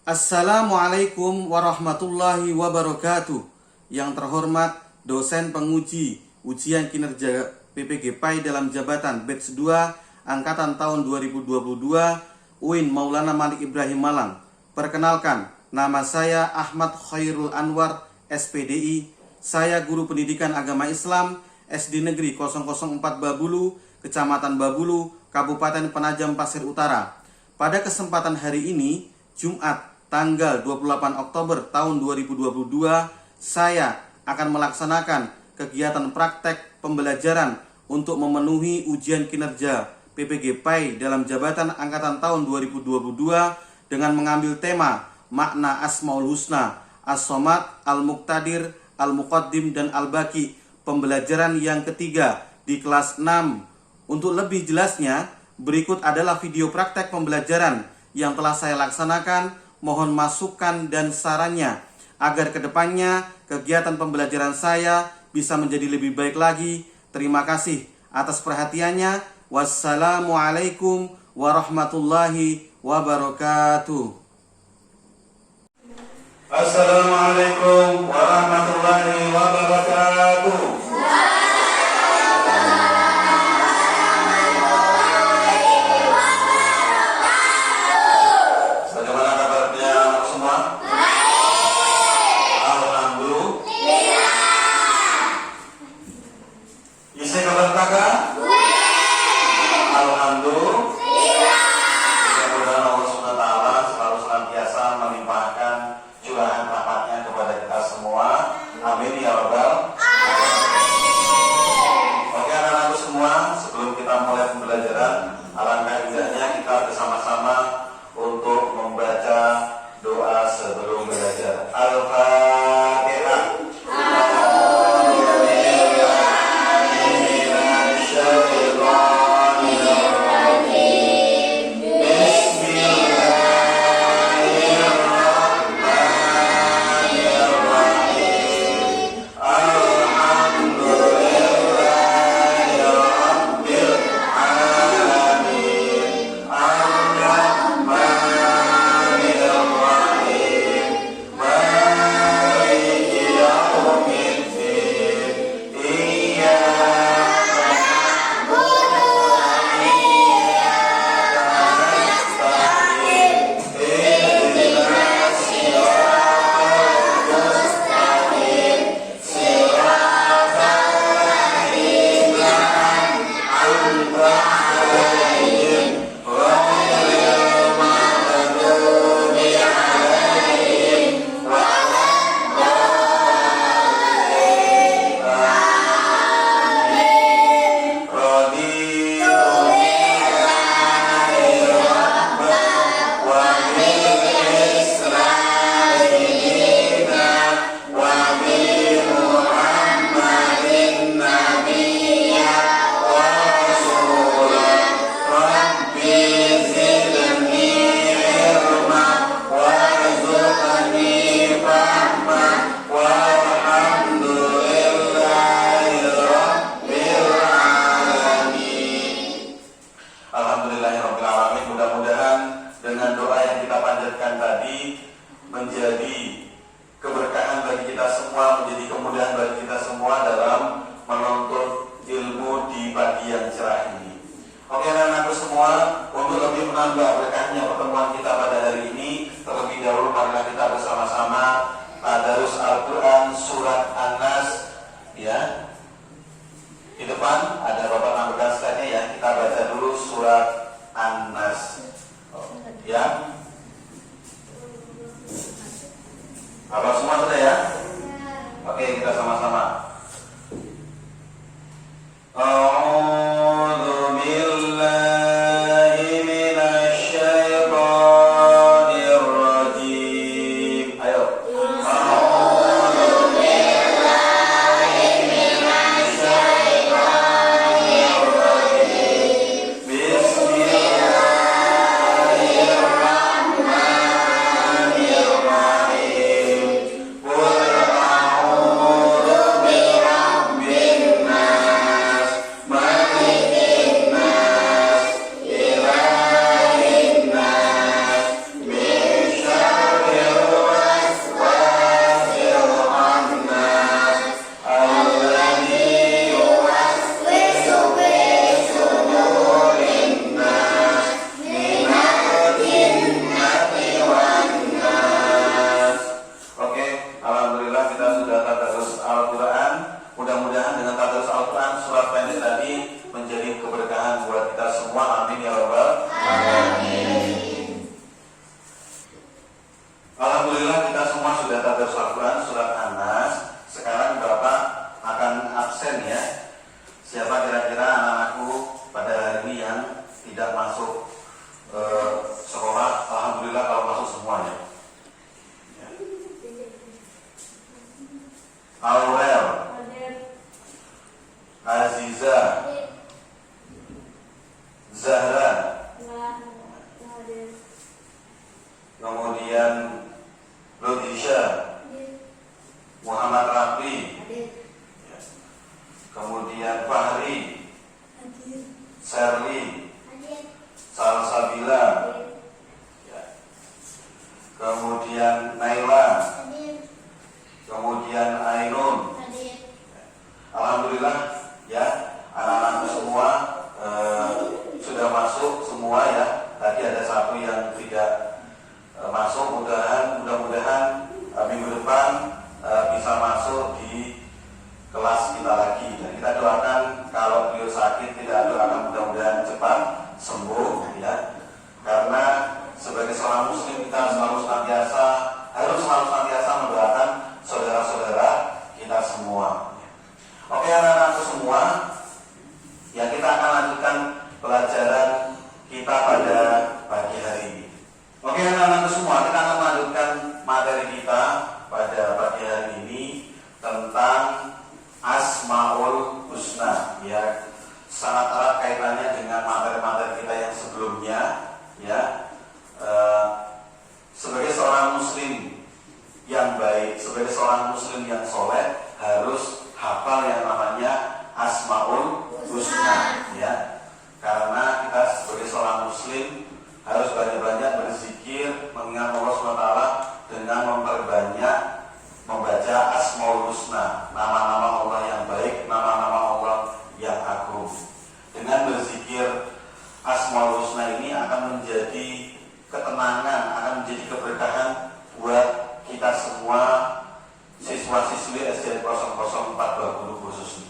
Assalamualaikum warahmatullahi wabarakatuh. Yang terhormat dosen penguji ujian kinerja PPG-PAI dalam jabatan Batch 2 Angkatan tahun 2022 UIN Maulana Malik Ibrahim Malang. Perkenalkan, nama saya Ahmad Khairul Anwar, SPDI. Saya guru pendidikan agama Islam SD Negeri 004 Babulu, Kecamatan Babulu, Kabupaten Penajam Pasir Utara. Pada kesempatan hari ini, Jumat tanggal 28 Oktober tahun 2022, saya akan melaksanakan kegiatan praktek pembelajaran untuk memenuhi ujian kinerja PPG-PAI dalam jabatan angkatan tahun 2022 dengan mengambil tema makna Asmaul Husna, As-Somad, Al-Muqtadir, Al-Muqaddim, dan Al-Baqi, pembelajaran yang ketiga di kelas 6. Untuk lebih jelasnya, berikut adalah video praktek pembelajaran yang telah saya laksanakan. Mohon masukan dan sarannya agar kedepannya kegiatan pembelajaran saya bisa menjadi lebih baik lagi. Terima kasih atas perhatiannya. Wassalamualaikum warahmatullahi wabarakatuh. Assalamualaikum warahmatullahi wabarakatuh. Amin ya Rabbal. Oke anak-anakku semua, sebelum kita mulai pembelajaran, alangkah indahnya kita bersama-sama untuk membaca doa sebelum belajar. Al-Fatihah. Menjadi keberkahan bagi kita semua, menjadi kemudahan bagi kita semua dalam menuntut ilmu di pagi yang cerah ini. Oke anak-anakku semua, untuk lebih menambah berkahnya pertemuan kita pada hari ini, terlebih dahulu marilah kita bersama-sama tadarus Al-Quran surat An-Nas. Ya, di depan ada Bapak nambahkan slide-nya ya. Kita baca dulu surat An-Nas. Ya. Apa semua sudah ya? Oke, kita sama-sama. absen ya. Siapa kira-kira anak-anakku pada hari ini yang tidak masuk sekolah? Alhamdulillah kalau masuk semuanya. Aurel, Aziza, Zahra, kemudian Lodisha, Muhammad Rafi, kemudian Fahri, Sherly, Salsabila, kemudian Naila, kemudian Ainun. Alhamdulillah ya, anak-anak semua sudah masuk semua ya. Tadi ada satu yang tidak masuk, mudah-mudahan minggu depan bisa masuk di kelas kita lagi. Dan kita doakan kalau beliau sakit tidak doakan mudah-mudahan cepat sembuh ya. Karena sebagai seorang muslim kita harus selalu senantiasa mendoakan saudara-saudara kita semua. Oke anak-anakku semua, ya kita akan lanjutkan pelajaran kita pada pagi hari ini. Oke anak-anakku semua, kita akan melanjutkan materi kita pada pagi hari ini tentang Asmaul Husna ya. Sangat erat kaitannya dengan materi-materi kita yang sebelumnya ya. Sebagai seorang muslim yang baik, sebagai seorang muslim yang soleh, harus hafal yang namanya Asmaul Husna ya. Karena kita sebagai seorang muslim harus banyak-banyak berzikir, mengingat Allah SWT dengan memperbanyak membaca Asmaul Husna, nama-nama Allah yang baik, nama-nama Allah yang agung. Dengan berzikir Asmaul Husna ini akan menjadi ketenangan, akan menjadi keberkahan buat kita semua siswa-siswi SD 00420 khususnya.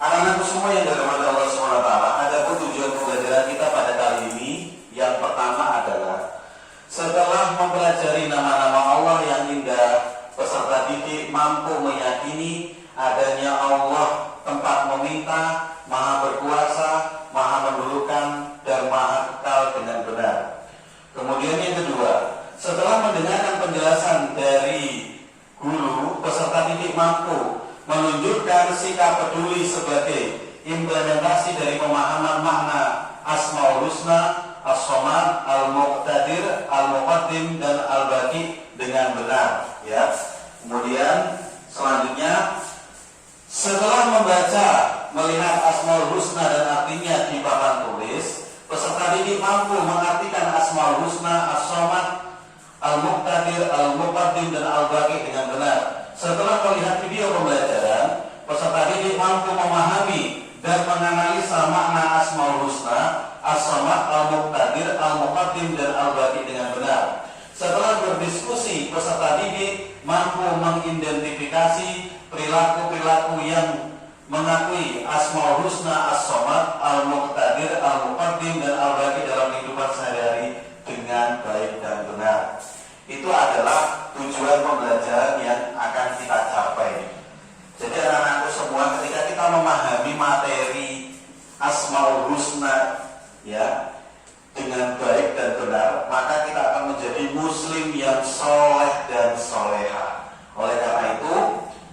Anak-anakku semua yang dirahmati Allah SWT, ada pun tujuan pembelajaran kita pada kali ini. Yang pertama adalah setelah mempelajari nama-nama Allah yang indah, peserta didik mampu meyakini adanya Allah tempat meminta, maha berkuasa, maha mendudukan, dan maha kekal dengan benar. Kemudian yang kedua, setelah mendengarkan penjelasan dari guru, peserta didik mampu menunjukkan sikap peduli sebagai implementasi dari pemahaman makna Asmaul Husna, As-Somad, Al-Muqtadir, Al-Muqaddim, dan Al-Baqi dengan benar ya. Kemudian selanjutnya setelah membaca, melihat Asmaul Husna dan artinya di papan tulis, peserta didik mampu mengartikan Asmaul Husna, As-Somad, Al-Muqtadir, Al-Muqaddim, dan Al-Baqi dengan benar. Setelah melihat video pembelajaran, peserta didik mampu memahami dan menganalisa makna Asmaul Husna, As-Somad, Al-Muqtadir, Al-Muqaddim, dan Al-Baqi dengan benar. Setelah berdiskusi, peserta didik mampu mengidentifikasi perilaku-perilaku yang mengakui Asmaul Husna, As-Somad, Al-Muqtadir, Al-Muqaddim, dan Al-Baqi dalam kehidupan sehari-hari dengan baik dan benar. Itu adalah tujuan pembelajaran yang akan kita capai. Jadi anak-anakku semua, ketika kita memahami materi Asmaul Husna ya dengan baik dan benar, maka kita akan menjadi muslim yang soleh dan soleha. Oleh karena itu,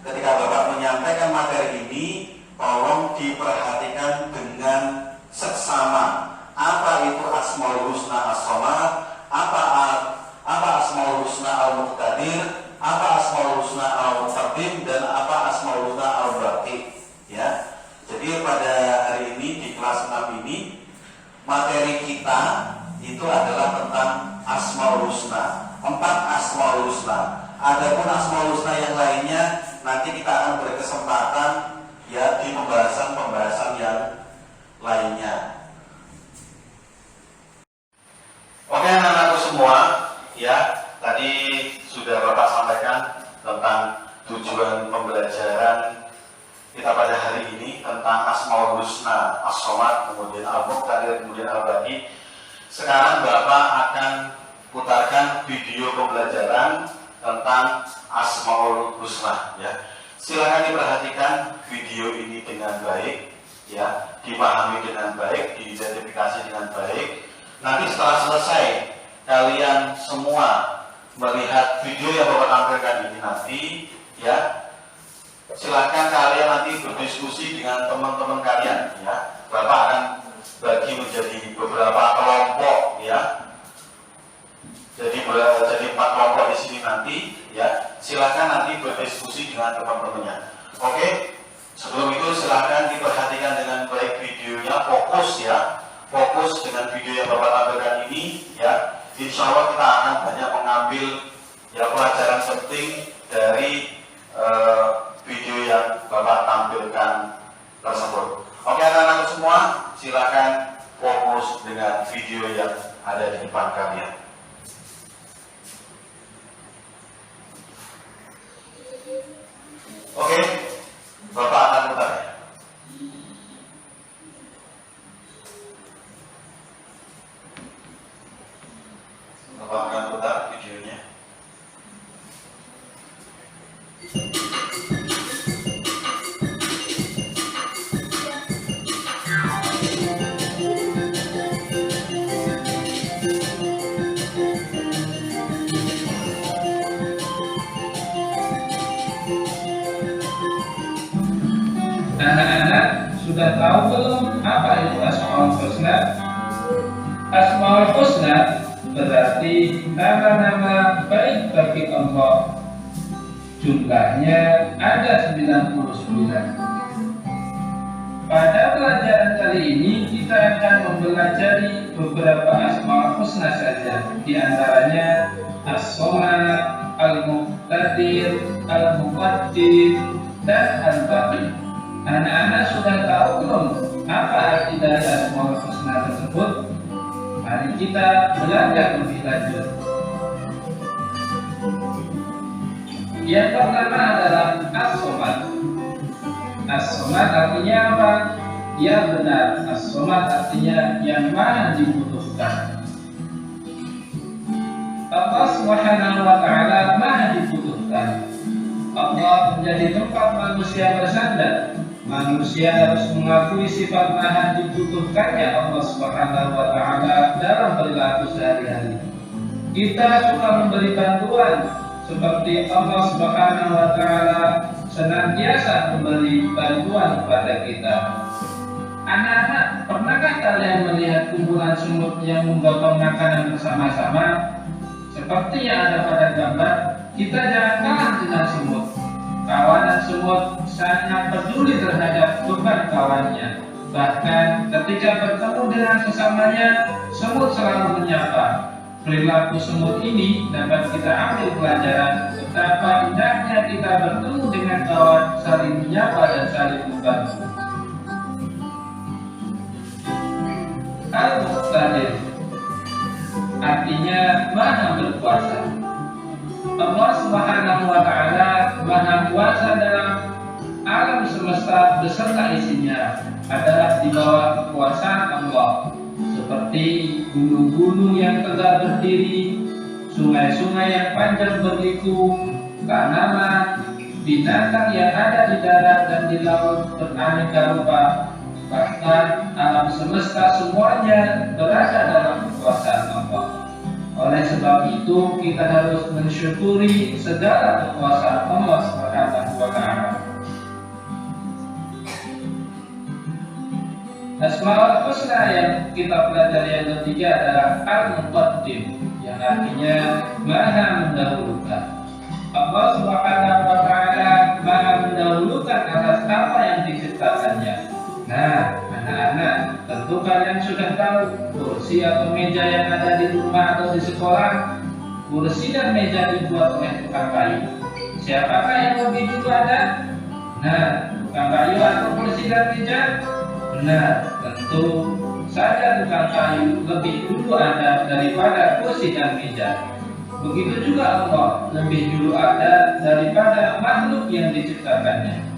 ketika Bapak menyampaikan materi ini, tolong diperhatikan dengan seksama. Apa itu Asmaul Husna As-Somad, apa Asmaul Husna Al-Muqtadir, apa Asmaul Husna Al-Muqaddim, dan apa Asmaul Husna Al-Baqi ya. Jadi pada hari ini di kelas 6 ini materi kita itu adalah tentang Asmaul Husna, 4 Asmaul Husna. Adapun Asmaul Husna yang lainnya nanti kita akan berkesempatan ya di pembahasan yang lainnya. Oke anak-anakku semua ya, tadi sudah Bapak sampaikan tentang tujuan pembelajaran kita pada hari ini tentang Asmaul Husna, As-Somad, kemudian Al-Muqtadir, kemudian Al-Baqi. Sekarang Bapak akan putarkan video pembelajaran tentang Asmaul Husna ya. Silakan diperhatikan video video ini dengan baik, ya, dipahami dengan baik, diidentifikasi dengan baik. Nanti setelah selesai kalian semua melihat video yang Bapak tampilkan ini nanti, ya, silahkan kalian nanti berdiskusi dengan teman-teman kalian, ya. Bapak akan bagi menjadi beberapa kelompok, ya. Jadi 4 kelompok di sini nanti, ya. Silahkan nanti berdiskusi dengan teman-temannya. Oke. Sebelum itu silahkan diperhatikan dengan baik videonya, fokus, ya. Fokus dengan video yang Bapak tampilkan ini, ya. Insya Allah kita akan banyak mengambil, ya, pelajaran penting dari video yang Bapak tampilkan tersebut. Oke, anak-anak semua, silakan fokus dengan video yang ada di depan kalian. Oke, Bapak akan putar, ya. Bapak akan putar videonya. Anak-anak sudah tahu belum apa itu Asmaul Husna? Asmaul Husna berarti nama-nama baik bagi Allah. Jumlahnya ada 99. Pada pelajaran kali ini kita akan mempelajari beberapa Asmaul Husna saja. Di antaranya As-Somad, Al-Muqtadir, Al-Muqaddim, dan Al-Baqi. Anak-anak sudah tahu belum apa arti dari Asmaul Husna tersebut? Mari kita belajar lebih lanjut. Yang pertama adalah As-Somad. As-Somad artinya apa? Ya benar, As-Somad artinya yang maha dibutuhkan. Allah Subhanahu wa Ta'ala maha dibutuhkan. Allah menjadi tempat manusia bersandar. Manusia harus mengakui sifat maha dibutuhkannya Allah Subhanahu wa Ta'ala dalam perilaku sehari-hari. Kita suka memberi bantuan seperti Allah Subhanahu wa Ta'ala senantiasa memberi bantuan kepada kita. Anak-anak, pernahkah kalian melihat kumpulan semut yang menggotong makanan bersama-sama? Seperti yang ada pada gambar, kita jangan kalah dengan semut. Kawanan semut sangat peduli terhadap beban kawannya. Bahkan ketika bertemu dengan sesamanya, semut selalu menyapa. Perilaku semut ini dapat kita ambil pelajaran betapa indahnya kita bertemu dengan kawan, saling menyapa dan saling membantu. Al-Muqtadir artinya maha berkuasa. Allah Subhanahu wa Ta'ala maha kuasa dalam alam semesta beserta isinya adalah di bawah kekuasaan Allah, seperti gunung-gunung yang tegak berdiri, sungai-sungai yang panjang berliku, tanaman, binatang yang ada di darat dan di laut beraneka rupa. Bahkan alam semesta semuanya berada dalam kekuasaan Allah. Oleh sebab itu kita harus mensyukuri segala kekuasaan Allah Subhanahu wa Ta'ala. Asmaul Husna yang kita pelajari yang ketiga adalah Al-Muqaddim, yang artinya maha mendahulukan. Allah Subhanahu wa Ta'ala maha mendahulukan atas apa yang diciptakannya. Nah, anak-anak, tentu kalian sudah tahu kursi atau meja yang ada di rumah atau di sekolah. Kursi dan meja dibuat oleh tukang kayu. Siapakah yang lebih dulu ada? Nah, tukang kayu atau kursi dan meja? Benar, tentu saja tukang kayu lebih dulu ada daripada kursi dan meja. Begitu juga Allah lebih dulu ada daripada makhluk yang diciptakannya.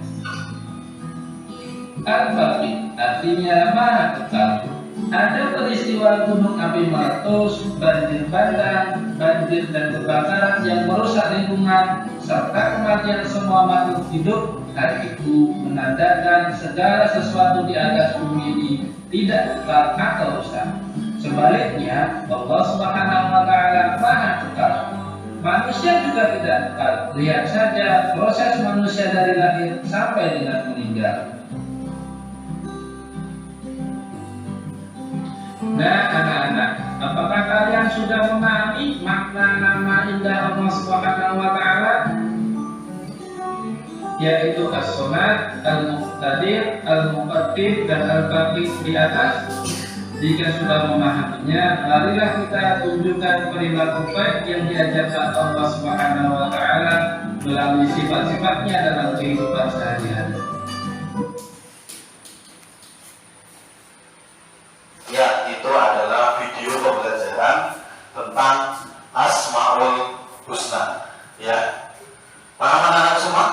Al-Baqi artinya maha kekal. Ada peristiwa gunung api meletus, banjir bandang, banjir dan kebakaran yang merusak lingkungan serta kematian semua makhluk hidup. Hal itu menandakan segala sesuatu di atas bumi ini tidak kekal atau rusak. Sebaliknya, Allah Subhanahu wa Ta'ala Maha Kekal. Manusia juga tidak kekal. Lihat saja proses manusia dari lahir sampai dengan meninggal. Nah, anak-anak, apakah kalian sudah memahami makna nama indah Allah Subhanahu wa Ta'ala? Yaitu As-Samad, Al-Muqtadir, Al-Muqaddim, dan Al-Baqi di atas. Jika sudah memahaminya, marilah kita tunjukkan perilaku baik yang diajarkan Allah Subhanahu wa Ta'ala melalui sifat-sifatnya dalam kehidupan sehari-hari. Ya, itu adalah video pembelajaran tentang Asmaul Husna. Ya, paham anak-anak semua?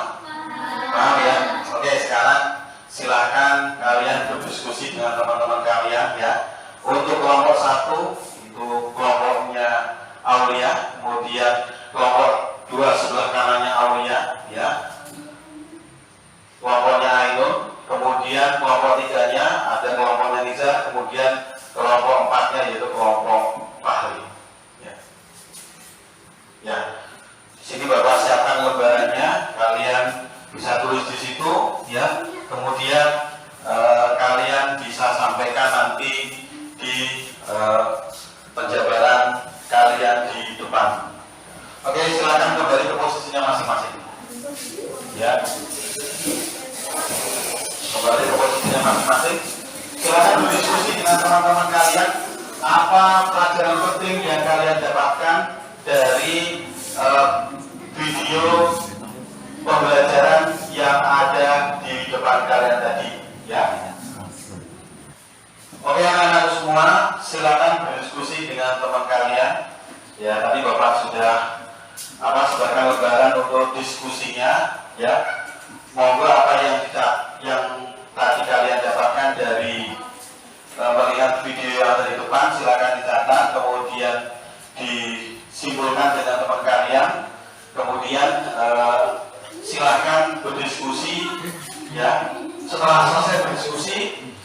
Paham ya? Oke, sekarang silakan kalian berdiskusi dengan teman-teman kalian ya. Untuk kelompok 1 itu kelompoknya Aulia, kemudian kelompok 2 sebelah kanannya Aulia ya. Kelompoknya Ainun, kemudian kelompok 3-nya ada kelompoknya Niza, kemudian kelompok 4-nya yaitu kelompok Fahri. Ya. Ya. Di sini Bapak siapkan lembarannya, kalian bisa tulis di situ ya. Kemudian kalian bisa sampaikan nanti di penjabaran kalian di depan. Oke, silakan kembali ke posisinya masing-masing. Ya. Kembali ke posisinya masing-masing. Silakan berdiskusi dengan teman-teman kalian. Apa pelajaran penting yang kalian dapatkan dari video pembelajaran yang ada di depan kalian tadi, ya. Oke, anak-anak semua, silakan berdiskusi dengan teman kalian. Ya, tadi Bapak sudah sebarkan lembaran untuk diskusinya, ya. Monggo apa yang tadi kalian dapatkan dari melihat video yang ada di depan, silakan dicatat, kemudian disimpulkan dengan teman kalian, kemudian silakan berdiskusi, ya. Setelah selesai berdiskusi,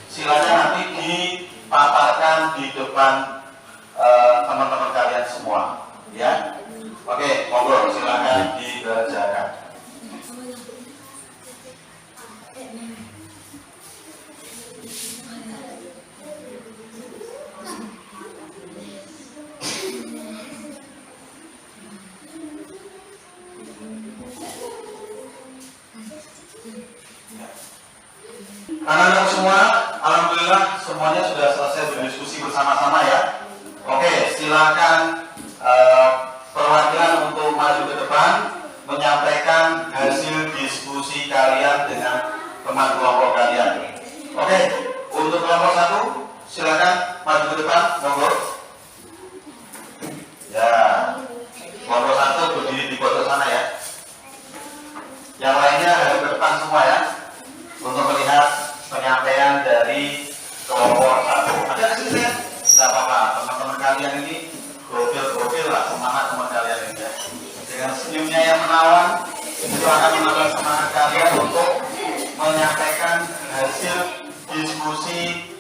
silakan nanti dipaparkan di depan teman-teman kalian semua, ya. Oke, monggo silakan dikerjakan. Anak-anak semua, alhamdulillah semuanya sudah selesai berdiskusi bersama-sama ya. Oke, silakan perwakilan untuk maju ke depan menyampaikan hasil diskusi kalian dengan teman kelompok kalian. Oke, untuk kelompok 1 silakan maju ke depan, monggo. Ya, kelompok 1 berdiri di pojok sana ya. Yang lainnya ada ke depan semua ya, untuk melihat penyampaian dari kelompok 1. Ada kesini ya? Tidak apa-apa, teman-teman kalian ini gokil lah, semangat teman kalian ini ya. Dengan senyumnya yang menawan, itu akan menambah semangat kalian untuk menyampaikan hasil diskusi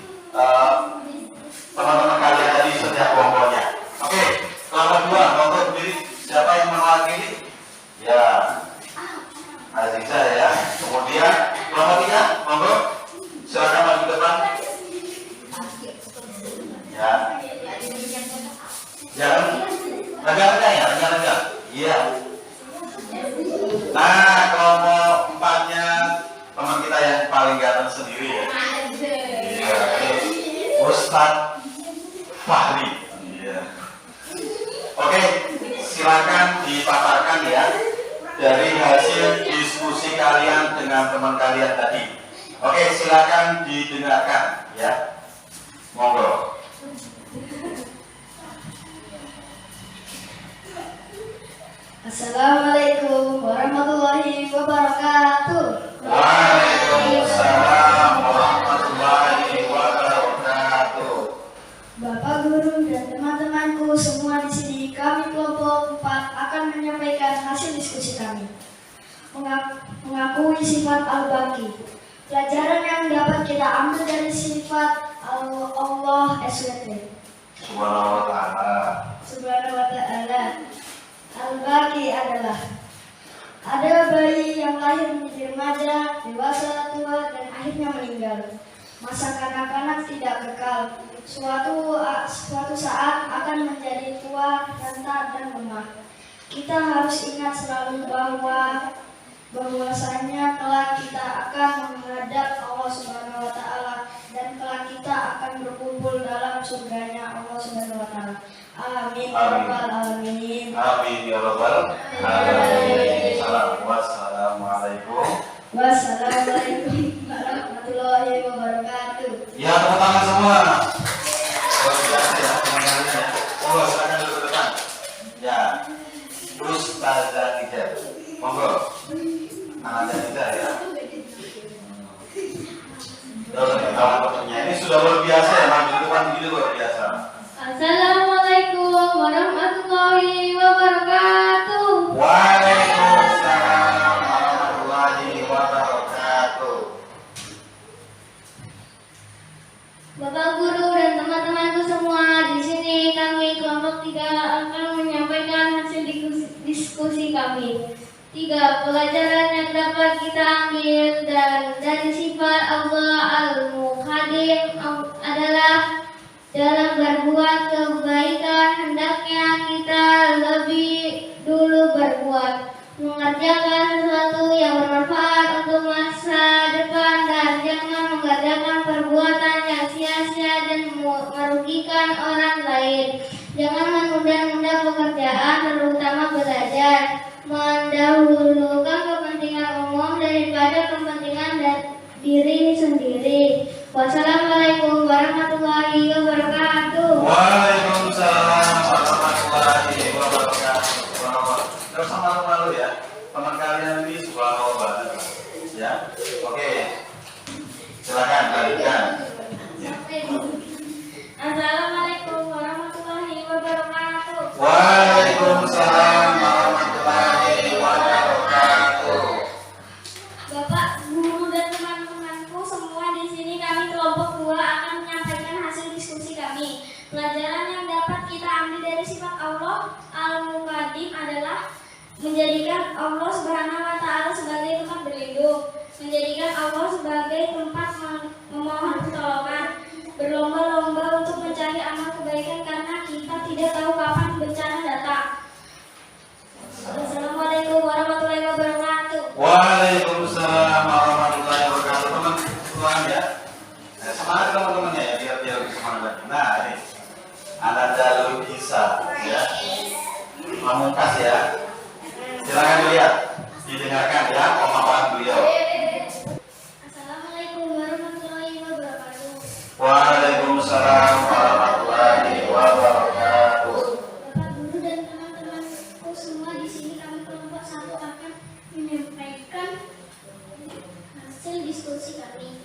teman-teman kalian tadi setiap kelompoknya. Oke, kelompok 2, monggo berdiri. Siapa yang mewakili? Ya, Aziza ya. Kemudian kelompok 3, monggo. Silakan maju depan. Ya. Jangan rendah-rendah ya, rendah-rendah. Iya. Nah, kelompok 4-nya teman kita yang paling ganteng sendiri ya. Iya. Ustadz Fahri. Iya. Oke, silakan dipaparkan ya dari hasil diskusi kalian dengan teman kalian tadi. Oke, silakan didengarkan ya. Monggo. Assalamualaikum warahmatullahi wabarakatuh. Waalaikumsalam warahmatullahi wabarakatuh. Bapak guru dan teman-temanku semua di sini, kami kelompok 4 akan menyampaikan hasil diskusi kami. Mengakui sifat Pelajaran yang dapat kita ambil dari sifat Allah SWT. Subhanahu wa ta'ala. Subhanahu wa ta'ala. Al-Baqi adalah ada bayi yang lahir menjadi remaja, dewasa, tua, dan akhirnya meninggal. Masa kanak-kanak tidak kekal. Suatu saat akan menjadi tua, renta, dan lemah. Kita harus ingat selalu bahwasanya kelak kita akan menghadap Allah Subhanahu wa Ta'ala, dan kelak kita akan berkumpul dalam surganya Allah Subhanahu wa Ta'ala. Amin ya rabbal alamin. Amin ya rabbal alamin. Wassalamualaikum. Wassalamualaikum warahmatullahi wabarakatuh. Ya, tepuk tangan semua. Luar biasa ya teman-teman ya. Oh, silakan dulu ke depan. Ya. Ustazah Nida. Monggo. Anak Nida ya. Ini sudah luar biasa ya, maju depan begitu luar biasa. Assalamualaikum warahmatullahi wabarakatuh. Waalaikumsalam warahmatullahi wabarakatuh. Bapak guru dan teman-temanku semua, di sini kami kelompok 3 akan menyampaikan hasil diskusi kami. 3 pelajaran yang dapat kita ambil dari sifat Allah Al-Muqaddim adalah dalam berbuat kebaikan hendaknya kita lebih dulu berbuat, mengerjakan sesuatu yang bermanfaat untuk masa depan, dan jangan mengerjakan perbuatan yang sia-sia dan merugikan orang lain. Jangan menunda-nunda pekerjaan, terutama belajar, mendahulukan kepentingan umum daripada kepentingan diri sendiri. Wassalamualaikum warahmatullahi wabarakatuh. Waalaikumsalam warahmatullahi wabarakatuh. Terus sama malu ya, teman kalian ini subhanallah banget ya. Oke, silakan lanjutkan. Ya. Assalamualaikum warahmatullahi wabarakatuh. Waalaikumsalam warahmatullahi wabarakatuh. Bapak, guru dan teman-temanku semua, di sini kami kelompok 2 akan menyampaikan hasil diskusi kami. Pelajaran yang dapat kita ambil dari sifat Allah Al-Muqaddim adalah menjadikan Allah Subhanahu wa Ta'ala sebagai tempat berlindung, menjadikan Allah sebagai tempat memohon pertolongan, berlomba-lomba untuk mencari amal kebaikan karena kita tidak tahu kapan bencana datang. Assalamualaikum warahmatullahi wabarakatuh. Waalaikumsalam warahmatullahi wabarakatuh. Teman-teman ya, semangat teman-teman ya, biar lebih semangat. Nah ini Ananda Lugisa ya, Pamungkas ya. Silakan dilihat, didengarkan ya pemaparan beliau. Assalamualaikum warahmatullahi wabarakatuh. Waalaikumsalam warahmatullahi wabarakatuh. Bapak guru dan teman-temanku semua, di sini kami kelompok 1 akan menyampaikan hasil diskusi kami.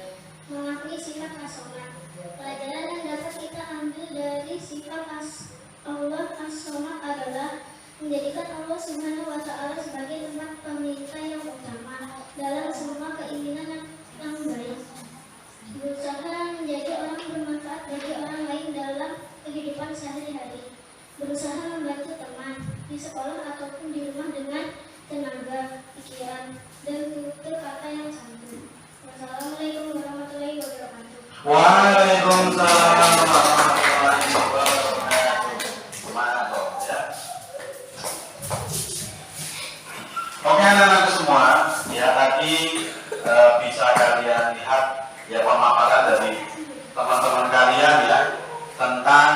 Mengakui sifat as-somad. Pelajaran yang dapat kita ambil dari sifat Allah as-somad adalah menjadikan Allah Subhanahu wa Ta'ala sebagai tempat peminta yang utama dalam semua keinginan yang baik. Berusaha menjadi orang bermanfaat bagi orang lain dalam kehidupan sehari-hari. Berusaha membantu teman di sekolah ataupun di rumah dengan tenaga, pikiran, dan tutur kata yang santun. Wassalamualaikum warahmatullahi wabarakatuh. Waalaikumsalam warahmatullahi wabarakatuh. Semangat dong ya. Oke anak-anak semua, ya tadi bisa kalian lihat ya pemaparan dari teman-teman kalian ya tentang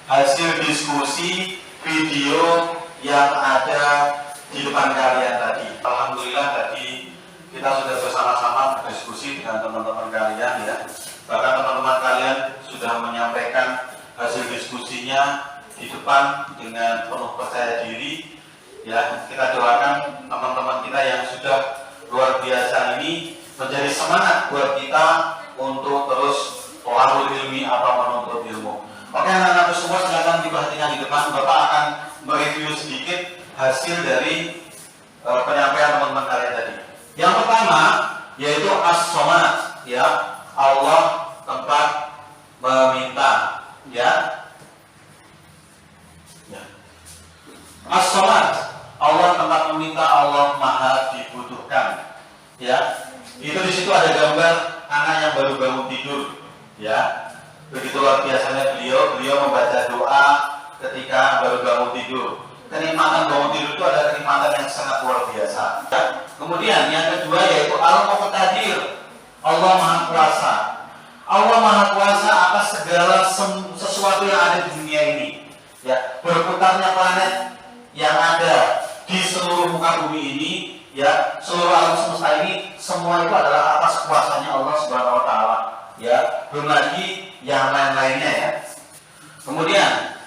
hasil diskusi video yang ada di depan kalian tadi. Alhamdulillah tadi kita sudah bersama-sama berdiskusi dengan teman-teman kalian ya. Bahkan teman-teman kalian sudah menyampaikan hasil diskusinya di depan dengan penuh percaya diri. Ya, kita doakan teman-teman kita yang sudah luar biasa ini menjadi semangat buat kita untuk terus thalabul ilmi atau menuntut ilmu. Oke anak-anak semua, silakan diperhatikan di depan. Bapak akan mereview sedikit hasil dari penyampaian teman-teman kalian tadi. Yang pertama yaitu yaitu as-somad, ya. Allah tempat meminta, ya. As-somad, Allah tempat meminta, Allah maha dibutuhkan, ya. Itu di situ ada gambar anak yang baru bangun tidur, ya. Begitu luar biasanya beliau membaca doa ketika baru bangun tidur. Kenikmatan bangun tidur itu ada kenikmatan yang sangat luar biasa, ya. Kemudian yang kedua yaitu Al-Muqtadir, Allah maha kuasa. Allah maha kuasa atas segala sesuatu yang ada di dunia ini, ya. Berputarnya planet yang ada di seluruh muka bumi ini, ya, seluruh alam semesta ini, semua itu adalah atas kuasanya Allah Subhanahu wa taala, ya. Belum lagi yang lain-lainnya, ya. Kemudian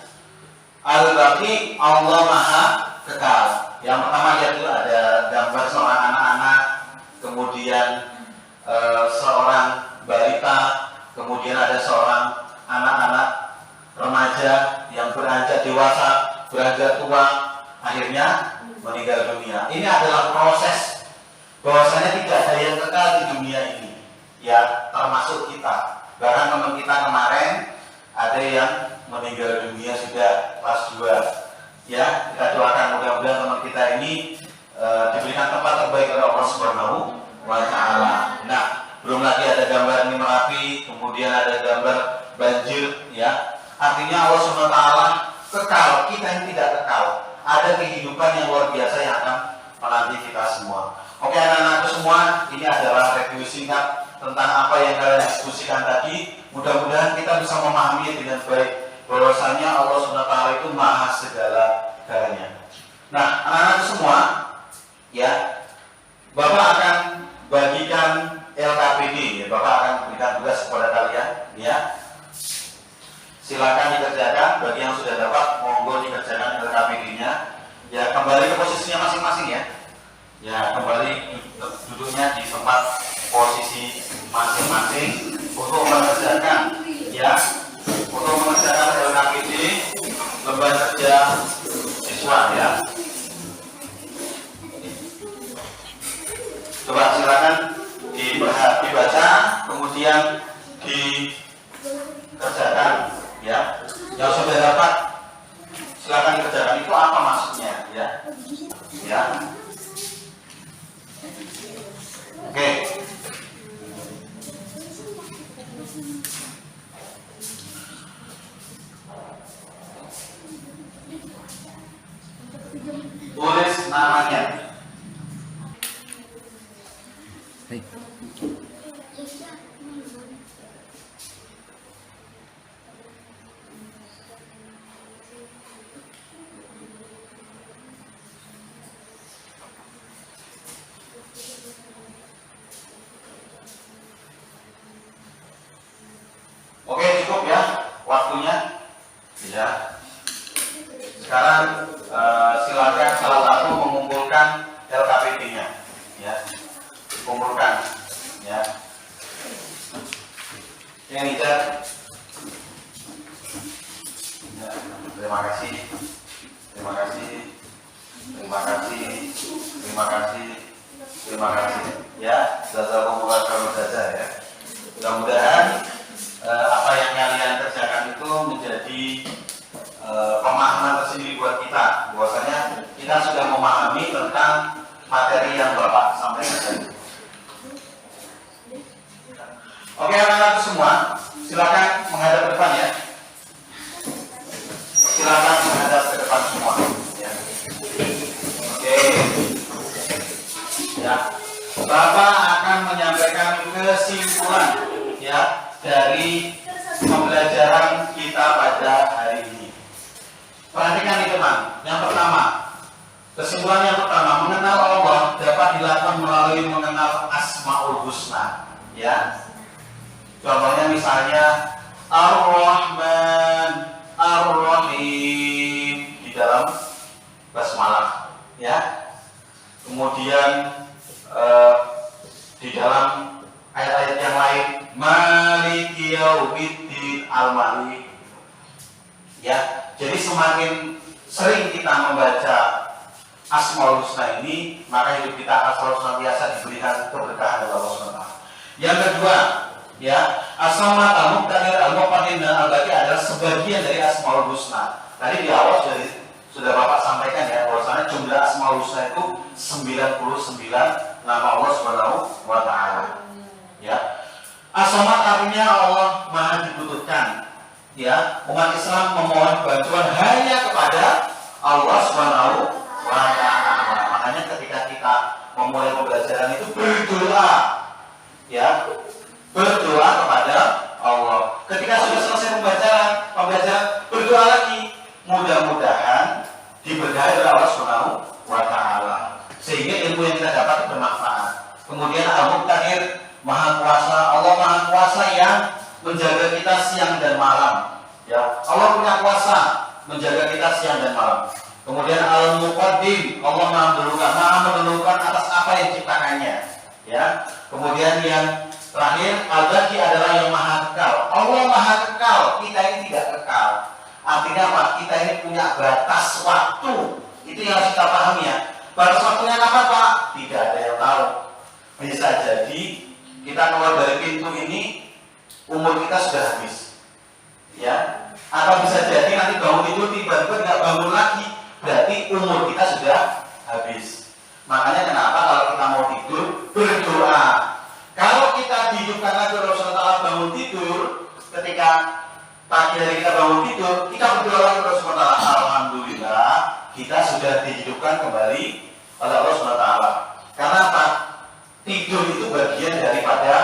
Al-Baqi, Allah maha kekal. Yang pertama yaitu ada gambar seorang anak-anak, kemudian seorang balita, kemudian ada seorang anak-anak remaja yang beranjak dewasa, beranjak tua, akhirnya meninggal dunia. Ini adalah proses bahwasanya tidak ada yang kekal di dunia ini, ya, termasuk kita. Bahkan teman kita kemarin ada yang meninggal dunia sudah kelas 2, ya. Kita doakan mudah-mudahan teman kita ini diberikan tempat terbaik oleh Allah Subhanahu wa taala. Nah, belum lagi ada gambar ini Merapi, kemudian ada gambar banjir, ya. Artinya Allah Subhanahu wa taala kekal, kita yang tidak kekal. Ada kehidupan yang luar biasa yang akan menanti kita semua. Oke anak-anakku semua, ini adalah review singkat tentang apa yang kalian diskusikan tadi. Mudah-mudahan kita bisa memahami dengan baik bahwasanya Allah Subhanahu wa taala itu maha segala-galanya. Nah, anak-anak semua, ya, Bapak akan bagikan LKPD, ya. Bapak akan berikan tugas kepada kalian, ya. Silakan dikerjakan. Bagi yang sudah dapat, monggo dikerjakan LKPD-nya. Ya, kembali ke posisinya masing-masing, ya. Ya, kembali duduknya di tempat posisi masing-masing untuk mengerjakan, ya, untuk mengerjakan LKPD, lembar kerja siswa, ya. Coba silakan dibaca, kemudian dikerjakan, ya. Yang sudah dapat silakan dikerjakan. Itu apa maksudnya, ya? Ya. Oke. Tulis namanya. Oke, cukup ya waktunya, ya. Sekarang silakan salah satu mengumpulkan LKPD-nya, ya. Kumpulkan, ya. Yang Icat. Ya, terima kasih. Terima kasih. Terima kasih. Terima kasih. Terima kasih. Ya, jazakumullah khairan saja, ya. Mudah-mudahan apa yang kalian kerjakan itu menjadi pemahaman tersendiri buat kita, bahwasanya kita sudah memahami tentang materi yang Bapak sampaikan tadi. Oke anak-anak semua, silakan menghadap ke depan, ya. Silakan menghadap ke depan semua, ya. Oke, ya. Bapak akan menyampaikan kesimpulan, ya, dari pembelajaran kita pada hari ini. Perhatikan nih teman. Yang pertama, kesimpulan yang pertama, mengenal Allah dapat dilakukan melalui mengenal Asmaul Husna, ya. Contohnya misalnya Ar-Rahman, Ar-Rahim di dalam basmalah, ya. Kemudian di dalam ayat-ayat yang lain Maliki Yaumiddin Al-Malik, ya. Jadi semakin sering kita membaca Asmaul Husna ini, maka hidup kita akan selalu senantiasa diberikan keberkahan dari Allah SWT. As-Samad, Al-Muqtadir, Al-Muqaddim dan Al-Baqi adalah sebagian dari Asmaul Husna. Tadi di awal sudah Bapak sampaikan ya, bahwasanya jumlah Asmaul Husna itu 99 nama Allah Subhanahu wa taala. Ya. As-Samad artinya Allah Maha dibutuhkan. Ya, umat Islam memohon bantuan hanya kepada Allah Subhanahu wa taala. Makanya ketika kita memulai pembelajaran itu berdoa. Ya. Berdoa kepada Allah. Ketika sudah selesai pembelajaran berdoa lagi. Mudah-mudahan diberkahi oleh Allah Subhanahu wa taala. Sehingga ilmu yang kita dapat bermanfaat. Kemudian Al-Muqtadir, Maha Kuasa. Allah Maha Kuasa yang menjaga kita siang dan malam. Ya, Allah punya kuasa menjaga kita siang dan malam. Kemudian Al-Muqaddim, Allah Maha menentukan atas apa yang diciptakannya. Ya. Kemudian yang terakhir, Al-Baqi adalah yang Maha Kekal. Allah Maha Kekal, kita ini tidak kekal. Artinya apa? Kita ini punya batas waktu. Itu yang harus kita pahami ya. Batas waktunya kapan Pak? Tidak ada yang tahu. Bisa jadi kita keluar dari pintu ini umur kita sudah habis. Ya. Atau bisa jadi nanti bangun tidur tiba-tiba nggak bangun lagi, berarti umur kita sudah habis. Makanya kenapa kalau kita mau tidur berdoa. Kalau kita dihidupkan lagi Rasulullah bangun tidur, ketika pagi hari kita bangun tidur, kita berdoa lagi Rasulullah, alhamdulillah kita sudah dihidupkan kembali oleh Allah SWT. Karena apa? Tidur itu bagian daripada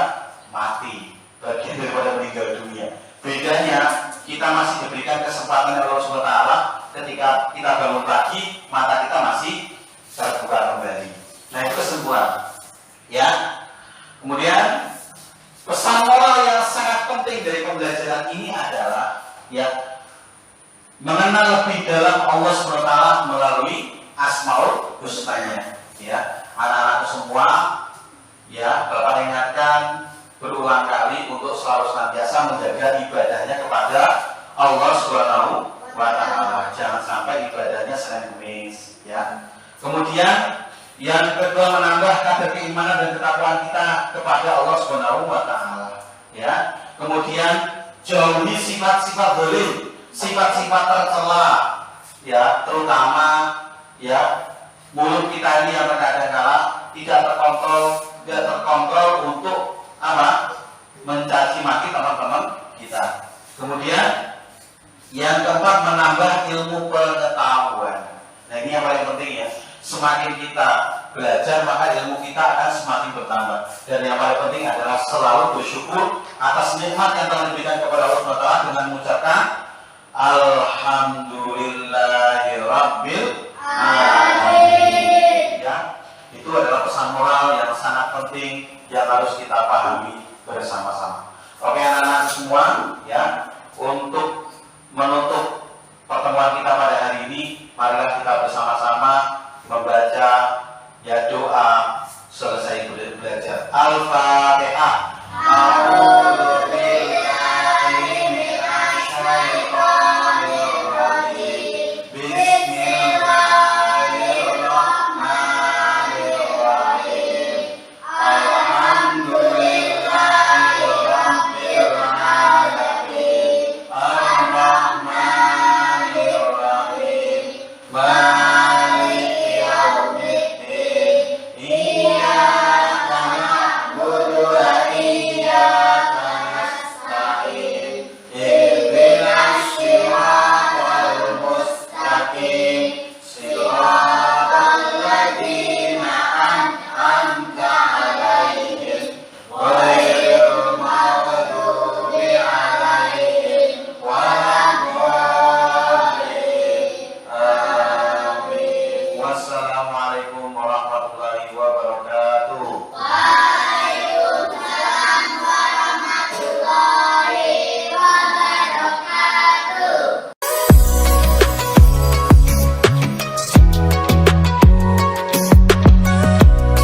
mati, bagian daripada meninggal dunia. Bedanya kita masih diberikan kesempatan oleh Allah SWT ketika kita bangun pagi, mata kita masih terbuka kembali. Nah itu kesimpulan. Ya. Kemudian pesan moral yang sangat penting dari pembelajaran ini adalah ya mengenal lebih dalam Allah SWT melalui Asmaul Husnanya. Ya, anak-anak semua ya Bapak ingatkan berulang kali untuk selalu senantiasa menjaga ibadahnya kepada Allah Subhanahu wa taala. Jangan sampai ibadahnya Senin Kamis ya. Kemudian yang kedua menambah kadar keimanan dan ketakwaan kita kepada Allah Subhanahu wa taala. Ya. Kemudian jauhi sifat-sifat zalim, sifat-sifat tercela. Ya, terutama ya mulut kita ini yang kadang-kala tidak terkontrol untuk apa? Mencaci maki teman-teman kita. Kemudian yang keempat menambah ilmu pengetahuan. Nah, ini yang paling penting ya. Semakin kita belajar maka ilmu kita akan semakin bertambah. Dan yang paling penting adalah selalu bersyukur atas nikmat yang telah diberikan kepada Allah SWT dengan mengucapkan Alhamdulillahirabbil alamin. Ya, itu adalah pesan moral yang sangat penting yang harus kita pahami bersama-sama. Oke anak-anak semua, ya, untuk menutup pertemuan kita pada hari ini, marilah kita bersama-sama membaca ya doa selesai belajar. Al-Fatihah.